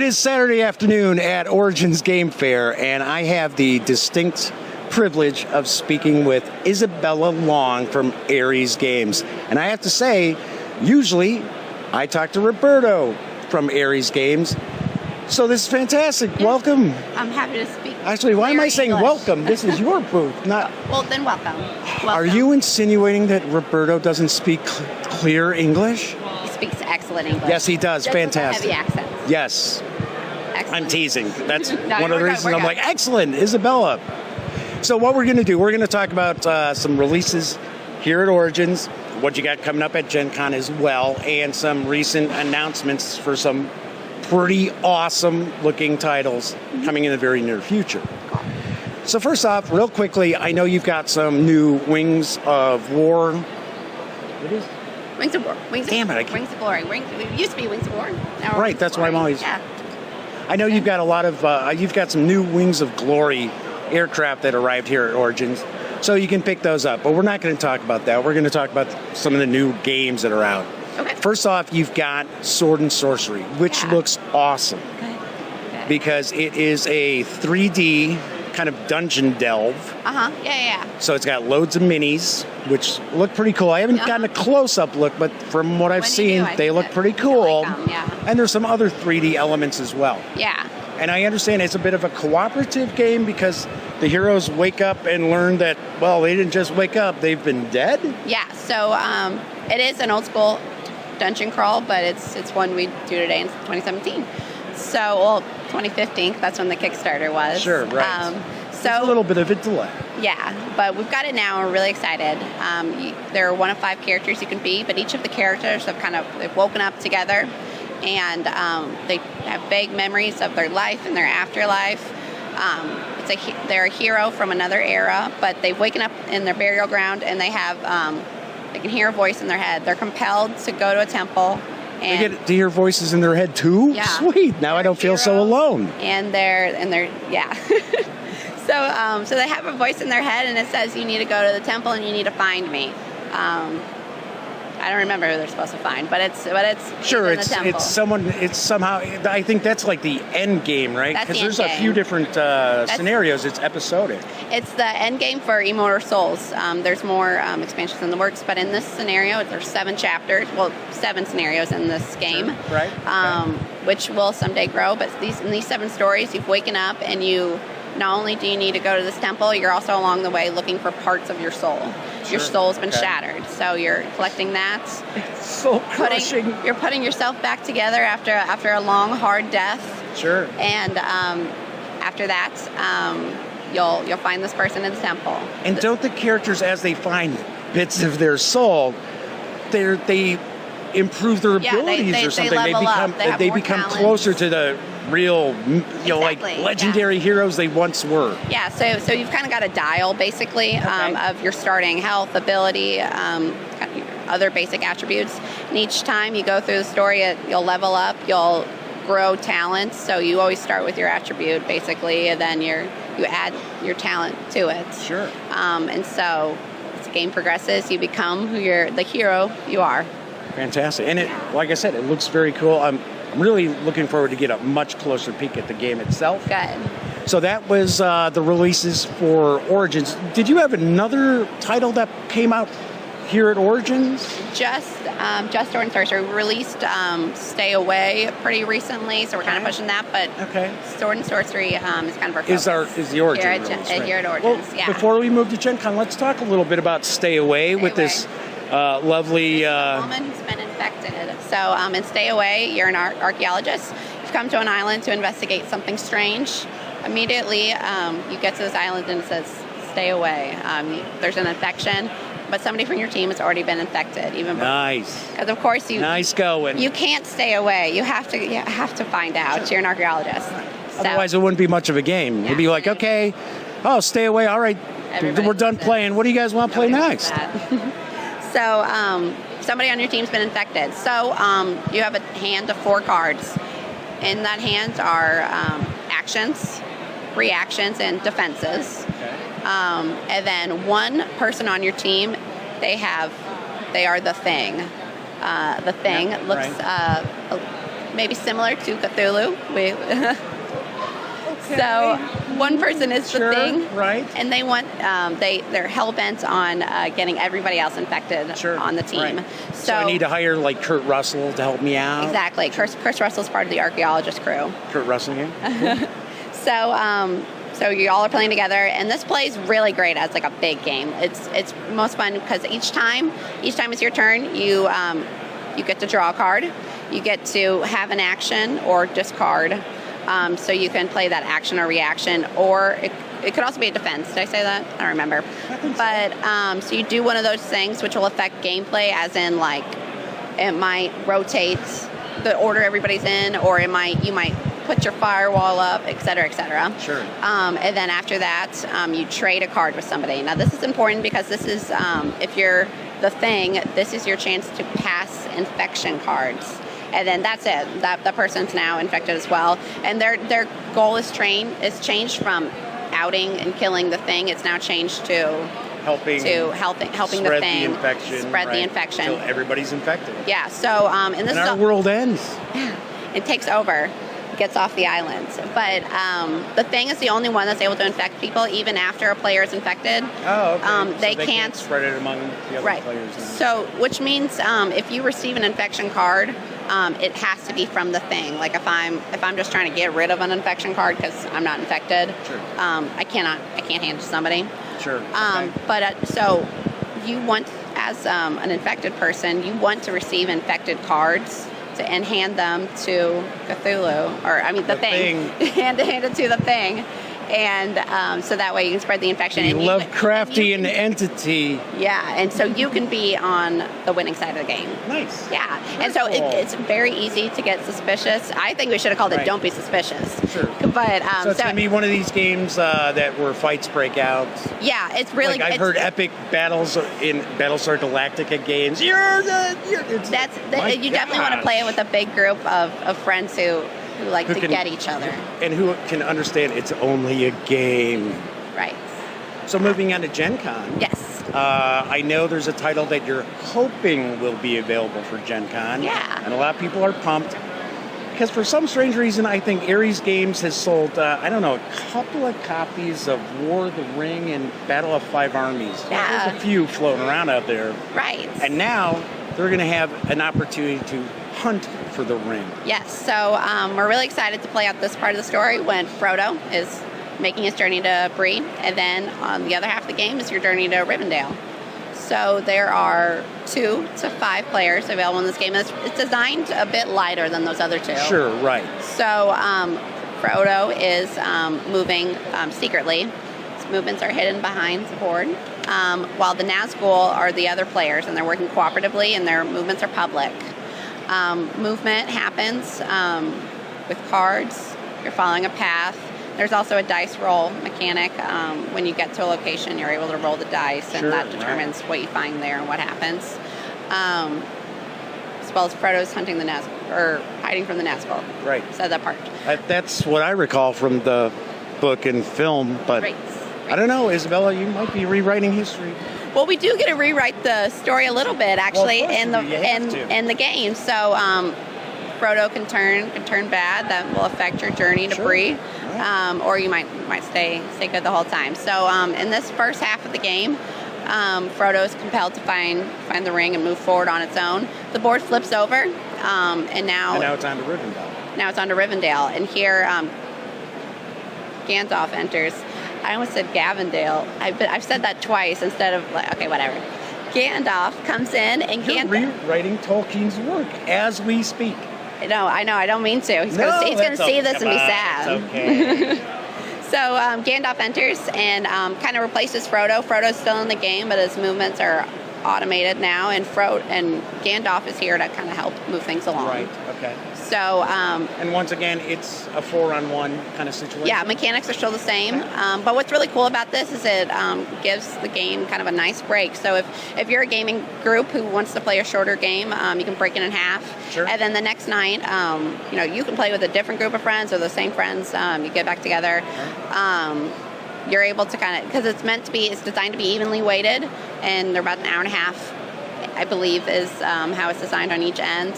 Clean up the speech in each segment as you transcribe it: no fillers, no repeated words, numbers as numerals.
It is Saturday afternoon at Origins Game Fair, and I have the distinct privilege of speaking with Isabella Long from Ares Games. And I have to say, usually I talk to Roberto from Ares Games. So this is fantastic. Yes. Welcome. I'm happy to speak. Actually, why am I saying English. welcome? This is your booth, not... Well, then welcome. Are you insinuating that Roberto doesn't speak clear English? He speaks excellent English. Yes, he does. Just Fantastic. with a heavy accent. Yes. Excellent. I'm teasing. That's No, one of the we're reasons good, I'm like, excellent, Isabella. So what we're going to do, we're going to talk about some releases here at Origins, what you got coming up at Gen Con as well, and some recent announcements for some pretty awesome looking titles coming in the very near future. So first off, real quickly, I know you've got some new Wings of War. What is? Wings of War. Wings Damn of, it, Wings of Glory. It used to be Wings of War. Now Right, Wings that's of why I'm Glory. always... Yeah. I know you've got a lot of, you've got some new Wings of Glory aircraft that arrived here at Origins, so you can pick those up. But we're not going to talk about that. We're going to talk about some of the new games that are out. Okay. First off, you've got Sword Sorcery, which looks awesome Good. because it is a 3D kind of dungeon delve. Yeah. So it's got loads of minis, which look pretty cool. I haven't gotten a close-up look, but from what I've When you seen, do, they look pretty I cool. like them, yeah. And there's some other 3D elements as well. Yeah. And I understand it's a bit of a cooperative game because the heroes wake up and learn that, well, they didn't just wake up, they've been dead? Yeah. So it is an old school dungeon crawl, but it's one we do today in 2017. So, well, 2015, that's when the Kickstarter was. Sure, right. So a little bit of a delay. Yeah, but we've got it now and we're really excited. There are one of 5 characters you can be, but each of the characters they've woken up together and they have vague memories of their life and their afterlife. They're a hero from another era, but they've waken up in their burial ground and they have they can hear a voice in their head. They're compelled to go to a temple. And they get to hear voices in their head too? Yeah. Sweet. Now I don't feel so alone. And they're yeah. So they have a voice in their head and it says you need to go to the temple and you need to find me. I don't remember who they're supposed to find, but it's sure. in the temple. It's someone. It's somehow. I think that's like the end game, right? That's the Because there's end a game. few different scenarios. It's episodic. It's the end game for Immortal Souls. There's more expansions in the works, but in this scenario, there's 7 chapters. Well, 7 scenarios in this game, Sure. Right. which will someday grow. But in these 7 stories, you've waken up and you. Not only do you need to go to this temple, you're also along the way looking for parts of your soul. Sure. Your soul's been shattered, so you're collecting that. So crushing. You're putting yourself back together after a long, hard death. Sure. And after that, you'll find this person in the temple. And don't the characters, as they find bits of their soul, they improve their abilities they or something? level up. They have more become talents. closer to the real, like Exactly, legendary heroes they once were. Yeah, so you've kind of got a dial, basically, of your starting health, ability, kind of other basic attributes. And each time you go through the story, you'll level up, you'll grow talents. So you always start with your attribute, basically, and then you add your talent to it. Sure. And so as the game progresses, you become the hero you are. Fantastic. And it, like I said, it looks very cool. I'm really looking forward to get a much closer peek at the game itself. Good. So that was the releases for Origins. Did you have another title that came out here at Origins? Just Sword Sorcery. We released Stay Away pretty recently, so we're kind of pushing that. But Sword Sorcery is kind of our focus. Is the Origin here release, right? Here at Origins. Well, yeah. before we move to Gen Con, let's talk a little bit about Stay Away with this lovely... woman who's been infected. So in Stay Away, you're an archaeologist. You've come to an island to investigate something strange. Immediately, you get to this island and it says, stay away. There's an infection, but somebody from your team has already been infected. Nice. Because, of course, nice going. You can't stay away. You have to find out. You're an archaeologist. Otherwise, it wouldn't be much of a game. Yeah. You'd be like, okay, stay away. All right, we're done playing. What do you guys want to play next? So somebody on your team's been infected. So you have a hand of 4 cards. In that hand are actions, reactions, and defenses. And then one person on your team, they are the thing. The thing looks maybe similar to Cthulhu. So one person is the thing, right? And they want they're hell bent on getting everybody else infected on the team. Right. So I need to hire like Kurt Russell to help me out. Exactly. Chris Russell's part of the archaeologist crew. Kurt Russell, yeah. So you all are playing together, and this plays really great as like a big game. It's most fun because each time it's your turn, you get to draw a card, you get to have an action or discard. So you can play that action or reaction, or it could also be a defense. Did I say that? I don't remember. But so you do one of those things which will affect gameplay, as in like it might rotate the order everybody's in, or you might put your firewall up, et cetera, et cetera. Sure. And then after that, you trade a card with somebody. Now this is important because this is if you're the thing, this is your chance to pass infection cards. And then that's it. That person's now infected as well. And their goal is changed from outing and killing the thing. It's now changed to helping the thing spread the infection until everybody's infected. Yeah. So in this, and our world ends. It takes over. Gets off the island. But the thing is the only one that's able to infect people even after a player is infected. Oh, okay. They can't spread it among the other players now. So, which means if you receive an infection card, it has to be from the thing. Like if I'm just trying to get rid of an infection card because I'm not infected, I can't hand it to somebody. Sure. Okay. But so you want, as an infected person, you want to receive infected cards and hand them to Cthulhu, or I mean the thing. hand it to the thing, and so that way you can spread the infection. You love crafty an entity. Yeah, and so you can be on the winning side of the game. Nice. Yeah, and so it's very easy to get suspicious. I think we should have called it "Don't Be Suspicious." Sure. But so it's gonna be one of these games that where fights break out. Yeah, it's really. Like I've heard epic battles in Battlestar Galactica games. You definitely want to play it with a big group of friends who like to get each other. And who can understand it's only a game. Right. So moving on to Gen Con. Yes. I know there's a title that you're hoping will be available for Gen Con. Yeah. And a lot of people are pumped. Because for some strange reason, I think Ares Games has sold, a couple of copies of War of the Ring and Battle of Five Armies. Yeah. There's a few floating around out there. Right. And now they're going to have an opportunity to hunt for the ring. Yes. So we're really excited to play out this part of the story when Frodo is making his journey to Bree, and then on the other half of the game is your journey to Rivendell. So there are 2 to 5 players available in this game. It's designed a bit lighter than those other 2. Sure, right. So Frodo is moving secretly. His movements are hidden behind the board, while the Nazgul are the other players, and they're working cooperatively, and their movements are public. Movement happens with cards. You're following a path. There's also a dice roll mechanic. When you get to a location, you're able to roll the dice, and that determines what you find there and what happens. As well as Frodo's hunting the Nazgul, or hiding from the Nazgul. Right. So that part. That's what I recall from the book and film, but I don't know, Isabella, you might be rewriting history. Well, we do get to rewrite the story a little bit, actually, in the game. So Frodo can turn bad. That will affect your journey to Bree, or you might stay good the whole time. So in this first half of the game, Frodo is compelled to find the ring and move forward on its own. The board flips over, and now it's on to Rivendell. Now it's on to Rivendell, and here Gandalf enters. I almost said Gavendale. I've said that twice instead of okay, whatever. Gandalf comes in, and You're rewriting Tolkien's work as we speak. No, I know. I don't mean to. He's going to see this and be sad. It's okay. So Gandalf enters and kind of replaces Frodo. Frodo's still in the game, but his movements are automated now, and Gandalf is here to kind of help move things along. Right. Okay. So. And once again, it's a 4-on-1 kind of situation. Yeah, mechanics are still the same. But what's really cool about this is it gives the game kind of a nice break. So if you're a gaming group who wants to play a shorter game, you can break it in half. Sure. And then the next night, you can play with a different group of friends or the same friends. You get back together. You're able to kind of, because it's designed to be evenly weighted, and they're about an hour and a half, I believe, is how it's designed on each end.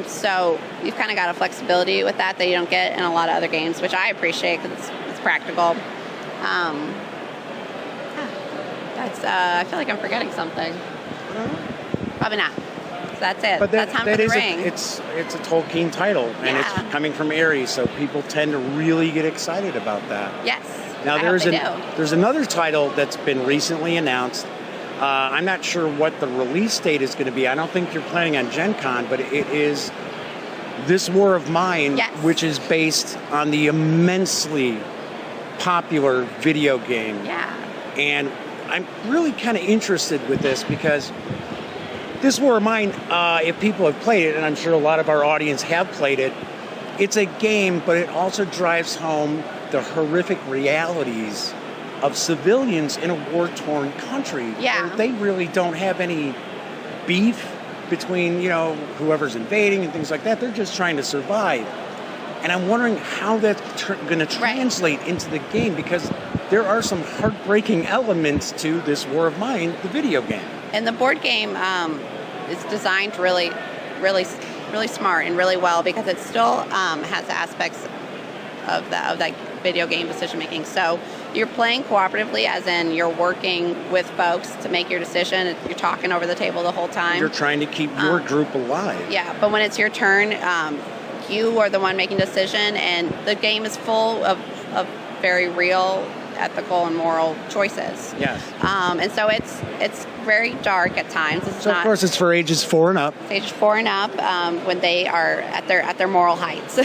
So you've kind of got a flexibility with that you don't get in a lot of other games, which I appreciate because it's practical. I feel like I'm forgetting something. Probably not. So that's it. But that's Time for the Ring. It's a Tolkien title, and it's coming from Ares, so people tend to really get excited about that. Yes. Now there's another title that's been recently announced. I'm not sure what the release date is going to be. I don't think you're planning on Gen Con, but it is This War of Mine, which is based on the immensely popular video game. Yeah. And I'm really kind of interested with this because This War of Mine, if people have played it, and I'm sure a lot of our audience have played it, it's a game, but it also drives home the horrific realities of civilians in a war-torn country. Yeah. Where they really don't have any beef between, whoever's invading and things like that. They're just trying to survive. And I'm wondering how that's going to translate into the game, because there are some heartbreaking elements to This War of Mine, the video game. And the board game is designed really, really, really smart and really well, because it still has aspects of that video game decision making. So you're playing cooperatively, as in you're working with folks to make your decision. You're talking over the table the whole time. You're trying to keep your group alive. Yeah, but when it's your turn, you are the one making the decision, and the game is full of very real ethical and moral choices. Yes. And so it's very dark at times. Of course, it's for ages 4 and up. Ages 4 and up, when they are at their moral heights.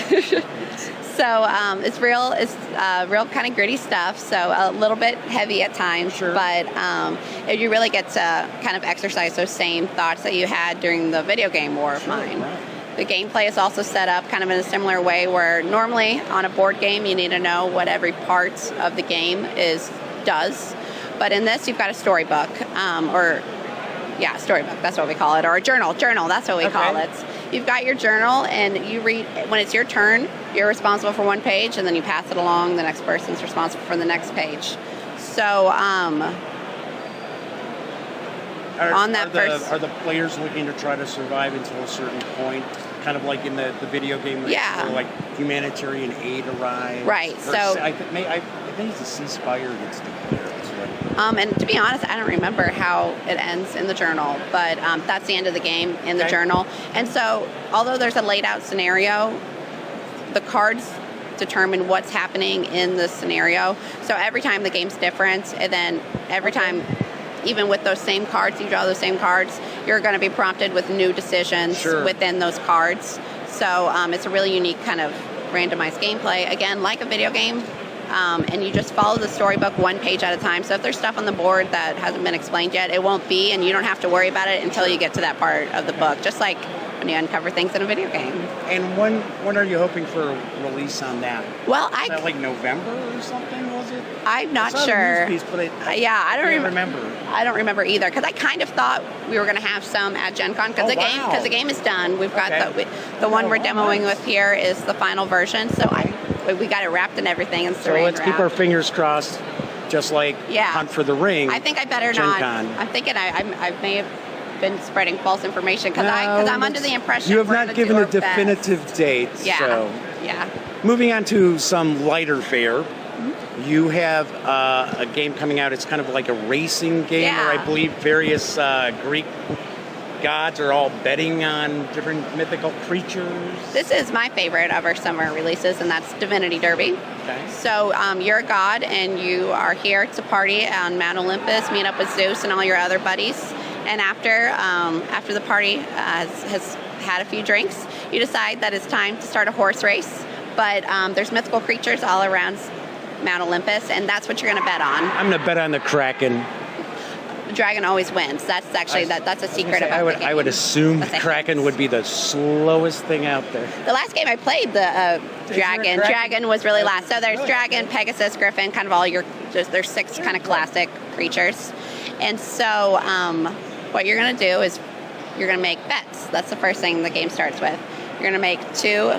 So it's real kind of gritty stuff. So a little bit heavy at times, but you really get to kind of exercise those same thoughts that you had during the video game War of Mine. Right. The gameplay is also set up kind of in a similar way, where normally on a board game you need to know what every part of the game does. But in this, you've got a storybook, storybook, that's what we call it, or a journal, that's what we call it. You've got your journal, and you read, when it's your turn, you're responsible for one page, and then you pass it along, the next person's responsible for the next page. So are the players looking to try to survive until a certain point, kind of like in the video game where like humanitarian aid arrives? Right. I think it's a ceasefire that's declared. And to be honest, I don't remember how it ends in the journal, but that's the end of the game in the journal. And so, although there's a laid out scenario, the cards determine what's happening in the scenario. So every time the game's different, and then every time, even with those same cards, you draw those same cards, you're going to be prompted with new decisions within those cards. So it's a really unique kind of randomized gameplay, again, like a video game. And you just follow the storybook one page at a time. So if there's stuff on the board that hasn't been explained yet, it won't be, and you don't have to worry about it until you get to that part of the book, just like when you uncover things in a video game. And when are you hoping for a release on that? Well, is that like November or something, was it? I'm not sure. Piece, but I don't remember. I don't remember either, because I kind of thought we were going to have some at Gen Con, because the game is done. We've got the one we're demoing with here is the final version, so we got it wrapped and everything. And so let's keep our fingers crossed, just like Hunt for the Ring. I think I better Gen not. Con. I'm thinking I may have been spreading false information, because I'm under the impression you have not given a definitive date. Yeah. So. Moving on to some lighter fare. You have a game coming out. It's kind of like a racing game, where I believe various Greek gods are all betting on different mythical creatures. This is my favorite of our summer releases, and that's Divinity Derby. Okay. So you're a god, and you are here to party on Mount Olympus, meet up with Zeus and all your other buddies. And after the party has had a few drinks, you decide that it's time to start a horse race. But there's mythical creatures all around Mount Olympus, and that's what you're going to bet on. I'm going to bet on the Kraken. The dragon always wins. That's actually that's a secret about the game. I would assume Kraken would be the slowest thing out there. The last game I played, the dragon. Dragon was really last. So there's dragon, Pegasus, Griffin, kind of all there's 6 kind of classic creatures. And so what you're going to do is you're going to make bets. That's the first thing the game starts with. You're going to make 2.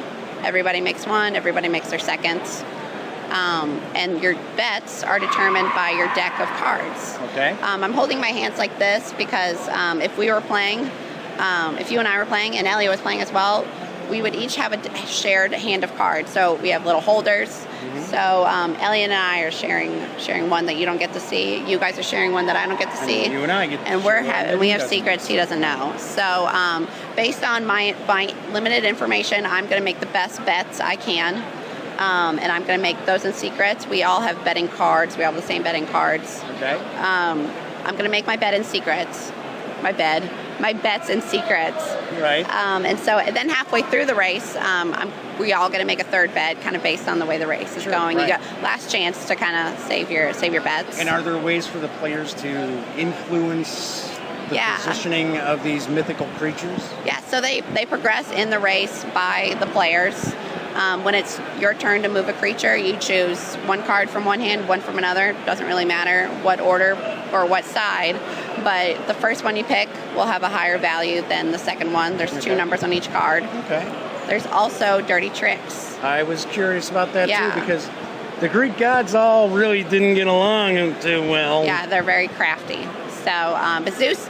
Everybody makes 1. Everybody makes their second. And your bets are determined by your deck of cards. Okay. I'm holding my hands like this because if we were playing, if you and I were playing and Ellie was playing as well, we would each have a shared hand of cards. So we have little holders. Mm-hmm. So Ellie and I are sharing one that you don't get to see. You guys are sharing one that I don't get to see. And you and I get to and we have secrets he doesn't know. So based on my limited information, I'm going to make the best bets I can. And I'm going to make those in secrets. We all have betting cards. We all have the same betting cards. Okay. I'm going to make my bet in secrets. My bets in secrets. Right. And so then halfway through the race, we all going to make a third bet, kind of based on the way the race is going. Right. You got last chance to kind of save your bets. And are there ways for the players to influence the positioning of these mythical creatures? Yeah. So they progress in the race by the players. When it's your turn to move a creature, you choose one card from one hand, one from another. Doesn't really matter what order or what side, but the first one you pick will have a higher value than the second one. There's two numbers on each card. Okay. There's also dirty tricks. I was curious about that too, because the Greek gods all really didn't get along too well. Yeah, they're very crafty. So, but Zeus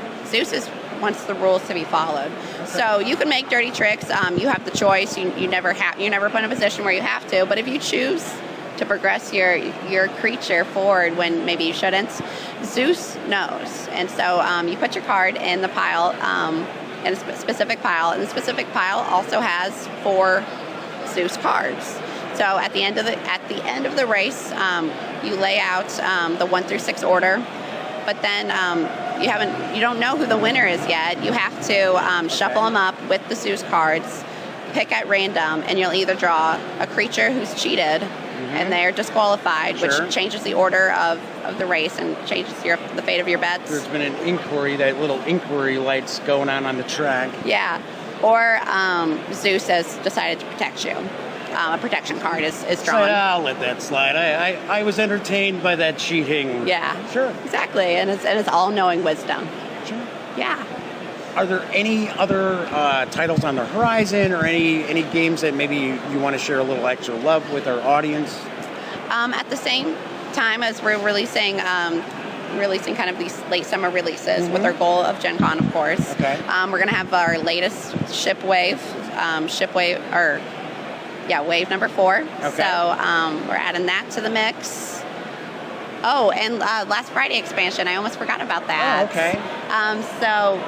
wants the rules to be followed. Okay. So you can make dirty tricks. You have the choice. You never put in a position where you have to. But if you choose to progress your creature forward when maybe you shouldn't, Zeus knows. And so you put your card in the pile, in a specific pile, and the specific pile also has 4 Zeus cards. So at the end of the race, you lay out the 1 through 6 order. But then you don't know who the winner is yet. You have to shuffle them up with the Zeus cards, pick at random, and you'll either draw a creature who's cheated, and they're disqualified, which changes the order of the race and changes the fate of your bets. There's been an inquiry, that little inquiry lights going on the track. Yeah, or Zeus has decided to protect you. A protection card is drawn. I'll let that slide. I was entertained by that cheating. Yeah. Sure. Exactly, and it's all-knowing wisdom. Sure. Yeah. Are there any other titles on the horizon, or any games that maybe you want to share a little extra love with our audience? At the same time as we're releasing kind of these late summer releases with our goal of Gen Con, of course. Okay. We're going to have our latest wave number 4. Okay. So we're adding that to the mix. Oh, and last Friday expansion, I almost forgot about that. Oh, okay. So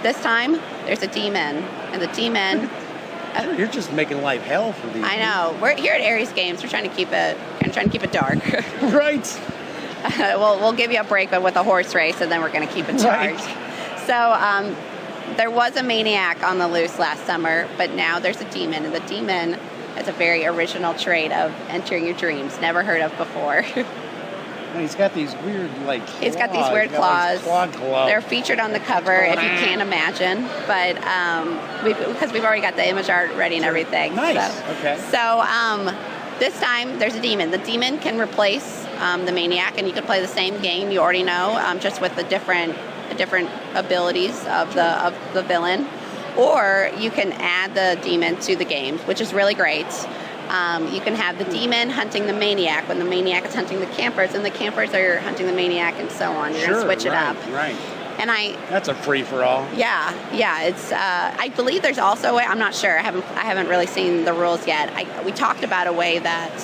this time there's a demon, and the demon. You're just making life hell for these. I know. We're here at Ares Games. We're trying to keep it dark. Right. We'll give you a break with a horse race, and then we're going to keep it dark. Right. So there was a maniac on the loose last summer, but now there's a demon, and the demon has a very original trait of entering your dreams, never heard of before. And he's got these weird, claws. He's got these weird claws. Claws. They're featured on the cover, if you can't imagine. But because we've already got the image art ready and everything. Nice. Okay. So this time there's a demon. The demon can replace the maniac, and you can play the same game you already know, just with the different abilities of the villain. Or you can add the demon to the game, which is really great. You can have the demon hunting the maniac when the maniac is hunting the campers, and the campers are hunting the maniac, and so on. You're going to switch it up. Right. And that's a free-for-all. Yeah. It's. I believe there's also a way. I'm not sure. I haven't really seen the rules yet. We talked about a way that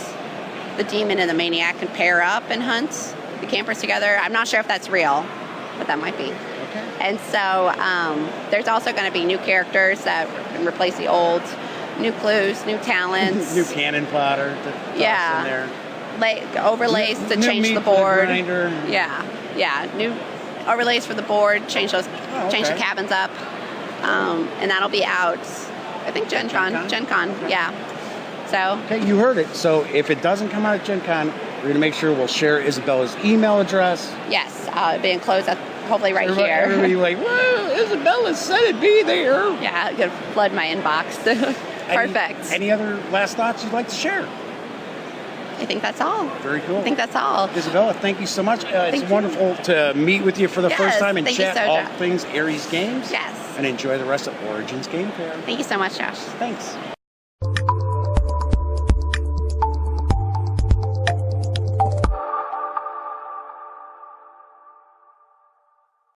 the demon and the maniac can pair up and hunt the campers together. I'm not sure if that's real, but that might be. Okay. And so there's also going to be new characters that can replace the old, new clues, new talents. New cannon fodder to toss in there. Overlays to change the board. Yeah. New overlays for the board, change the cabins up. And that'll be out, I think, Gen Con, yeah. So. Okay, you heard it. So if it doesn't come out at Gen Con, we're going to make sure we'll share Isabella's email address. Yes, it'll be enclosed hopefully here. Everybody well, Isabella said it'd be there. Yeah, I'm going to flood my inbox. Perfect. Any other last thoughts you'd like to share? I think that's all. Very cool. I think that's all. Isabella, thank you so much. It's wonderful to meet with you for the first time and chat all things Ares Games. Yes. And enjoy the rest of Origins Game Fair. Thank you so much, Josh. Thanks.